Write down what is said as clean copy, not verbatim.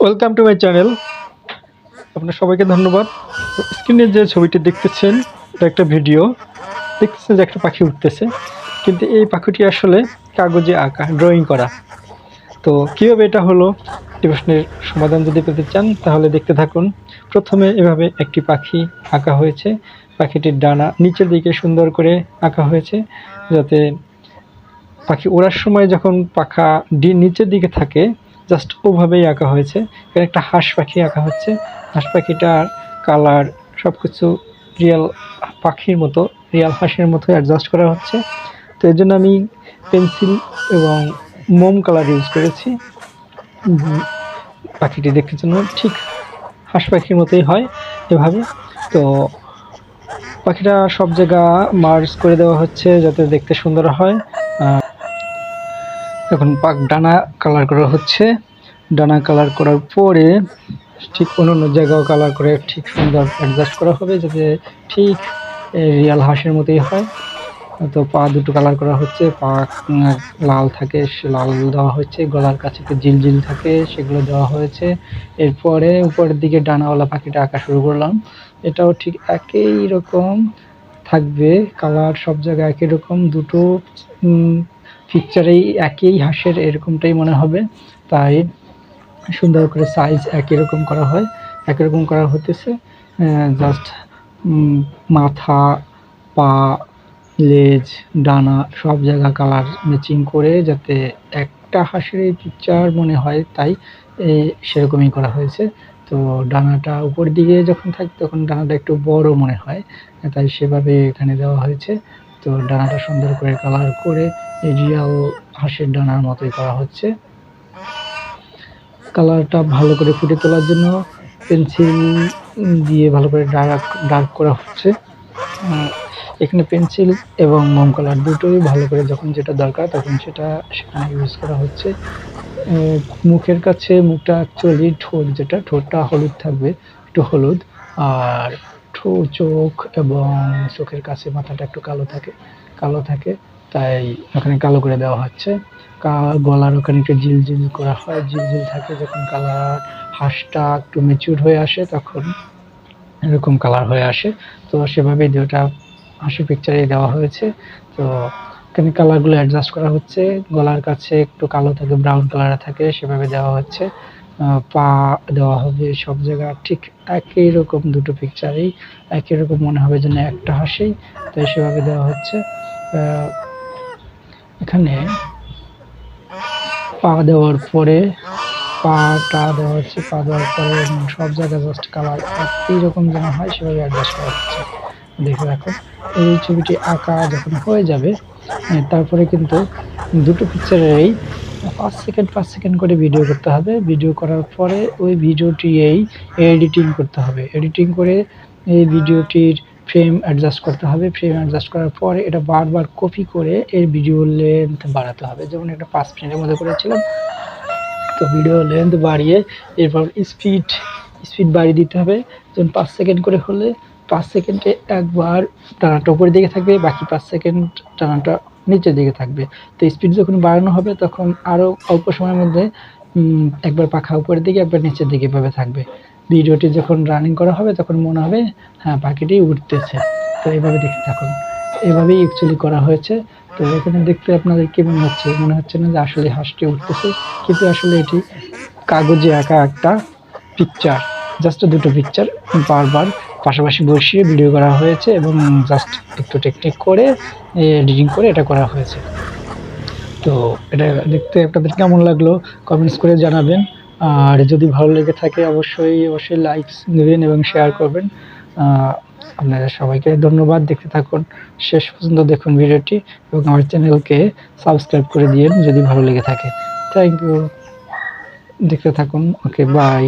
Welcome to my channel. আপনার সবাইকে ধন্যবাদ। স্ক্রিনে যে ছবিটি দেখতেছেন এটা একটা ভিডিও। দেখতেছেন যে একটা পাখি উঠতেছে, কিন্তু এই পাখিটি আসলে কাগজে আঁকা, ড্রয়িং করা। তো কীভাবে এটা হলো, এই প্রশ্নের সমাধান যদি পেতে চান তাহলে দেখতে থাকুন। প্রথমে এভাবে একটি পাখি আঁকা হয়েছে। পাখিটির ডানা নিচের দিকে সুন্দর করে আঁকা হয়েছে, যাতে পাখি ওড়ার সময় যখন পাখা নিচের দিকে থাকে জাস্ট ওভাবেই আঁকা হয়েছে। এখানে একটা হাঁস পাখি আঁকা হচ্ছে। হাঁস পাখিটার কালার সব কিছু রিয়েল পাখির মতো, রিয়েল হাঁসের মতো অ্যাডজাস্ট করা হচ্ছে। তো এর জন্য আমি পেন্সিল এবং মোম কালার ইউজ করেছি। পাখিটি দেখতে জন্য ঠিক হাঁস পাখির মতোই হয় এভাবে। তো পাখিটা সব জায়গা মার্জ করে দেওয়া হচ্ছে যাতে দেখতে সুন্দর হয়। এখন ডানা কালার করা হচ্ছে। ডানা কালার করার পরে ঠিক অন্য জায়গাও কালার করে ঠিক সুন্দর অ্যাডজাস্ট করা হবে যাতে ঠিক রিয়াল হাঁসের মতোই হয়। তো পা দুটো কালার করা হচ্ছে। পা লাল থাকে, লাল দেওয়া হচ্ছে। গলার কাছে একটু ঝিলঝিল থাকে, সেগুলো দেওয়া হয়েছে। এরপরে উপরের দিকে ডানাওয়ালা পাখিটা আঁকা শুরু করলাম। এটাও ঠিক একই রকম থাকবে, কালার সব জায়গায় একই রকম। দুটো পিকচারেই একই হাঁসের এরকমটাই মনে হবে, তাই সুন্দর করে সাইজ একই রকম করা হয়। একই রকম করা হতেছে। জাস্ট মাথা, পা, লেজ, ডানা সব জায়গা কালার ম্যাচিং করে যাতে একটা হাঁসের পিকচার মনে হয়, তাই সেরকমই করা হয়েছে। তো ডানাটা উপরের দিকে যখন থাকে তখন ডানাটা একটু বড় মনে হয়, তাই সেভাবে এখানে দেওয়া হয়েছে। তো ডানাটা সুন্দর করে কালার করে রিয়াল হাঁসের ডানার মতোই করা হচ্ছে। কালারটা ভালো করে ফুটে তোলার জন্য পেন্সিল দিয়ে ভালো করে ডার্ক করা হচ্ছে। এখানে পেন্সিল এবং মোম কালার দুটোই ভালো করে যখন যেটা দরকার তখন সেখানে ইউজ করা হচ্ছে। মুখের কাছে মুখটা অ্যাকচুয়ালি ঠোঁটটা হলুদ থাকবে, একটু হলুদ। আর চোখ এবং চোখের কাছে মাথাটা একটু কালো থাকে, তাই ওখানে কালো করে দেওয়া হচ্ছে। গলার ওখানে একটু ঝিলঝিল করা হয়, ঝিলঝিল থাকে। যখন কালার হাঁসটা একটু ম্যাচিউর হয়ে আসে তখন এরকম কালার হয়ে আসে। তো সেভাবে দুটা হাঁসের পিকচারে দেওয়া হয়েছে। তো এখানে কালারগুলো অ্যাডজাস্ট করা হচ্ছে। গলার কাছে একটু কালো থাকে, ব্রাউন কালার থাকে, সেভাবে দেওয়া হচ্ছে। পা দেওয়া হবে সব জায়গায় ঠিক একই রকম, দুটো পিকচারেই একই রকম মনে হবে যেন একটা হাঁসেই, তাই সেভাবে দেওয়া হচ্ছে। এখানে পা দেওয়ার পরে পাটা দেওয়া হচ্ছে। পা দেওয়ার পরে সব জায়গায় জাস্ট কালার একই রকম যেন হয় সেভাবে অ্যাডজাস্ট করা হচ্ছে। দেখে রাখুন, এই ছবিটি আঁকা যখন হয়ে যাবে তারপরে কিন্তু দুটো পিকচারেরই 5 সেকেন্ড করে ভিডিও করতে হবে। ভিডিও করার পরে ওই ভিডিওটিই এডিটিং করতে হবে। এডিটিং করে এই ভিডিওটির ফ্রেম অ্যাডজাস্ট করতে হবে। ফ্রেম অ্যাডজাস্ট করার পরে এটা বারবার কপি করে এর ভিডিও লেন্থ বাড়াতে হবে। যেমন এটা 5 মিনিটের মধ্যে করেছিলাম, তো ভিডিও লেন্থ বাড়িয়ে এরপর স্পিড বাড়িয়ে দিতে হবে। যেমন 5 সেকেন্ড করে হলে 5 সেকেন্ডে একবার টানাটা উপরের দিকে থাকবে, বাকি 5 সেকেন্ড টানাটা নিচের দিকে থাকবে। তো স্পিড যখন বাড়ানো হবে তখন আরও অল্প সময়ের মধ্যে একবার পাখা উপরের দিকে একবার নিচের দিকে এভাবে থাকবে। ভিডিওটি যখন রানিং করা হবে তখন মনে হবে হ্যাঁ পাখিটি উঠতেছে। তো এইভাবে দেখতে থাকুন। এভাবেই অ্যাকচুয়ালি করা হয়েছে। তো এখানে দেখতে আপনাদের কি মনে হচ্ছে? মনে হচ্ছে না যে আসলে হাঁসটি উঠতেছে, কিন্তু আসলে এটি কাগজে আঁকা একটা পিকচার। জাস্ট দুটো পিকচার বারবার পাশাপাশি বসিয়ে ভিডিও করা হয়েছে এবং জাস্ট একটু টেকনিক করে এডিটিং করে এটা করা হয়েছে। তো এটা দেখতে আপনাদের কেমন লাগলো কমেন্টস করে জানাবেন। আর যদি ভালো লেগে থাকে অবশ্যই লাইকস দেবেন এবং শেয়ার করবেন। আপনাদের সবাইকে ধন্যবাদ। দেখতে থাকুন, শেষ পর্যন্ত দেখুন ভিডিওটি এবং আমার চ্যানেলকে সাবস্ক্রাইব করে দিন যদি ভালো লেগে থাকে। Thank you. দেখতে থাকুন। Okay, by.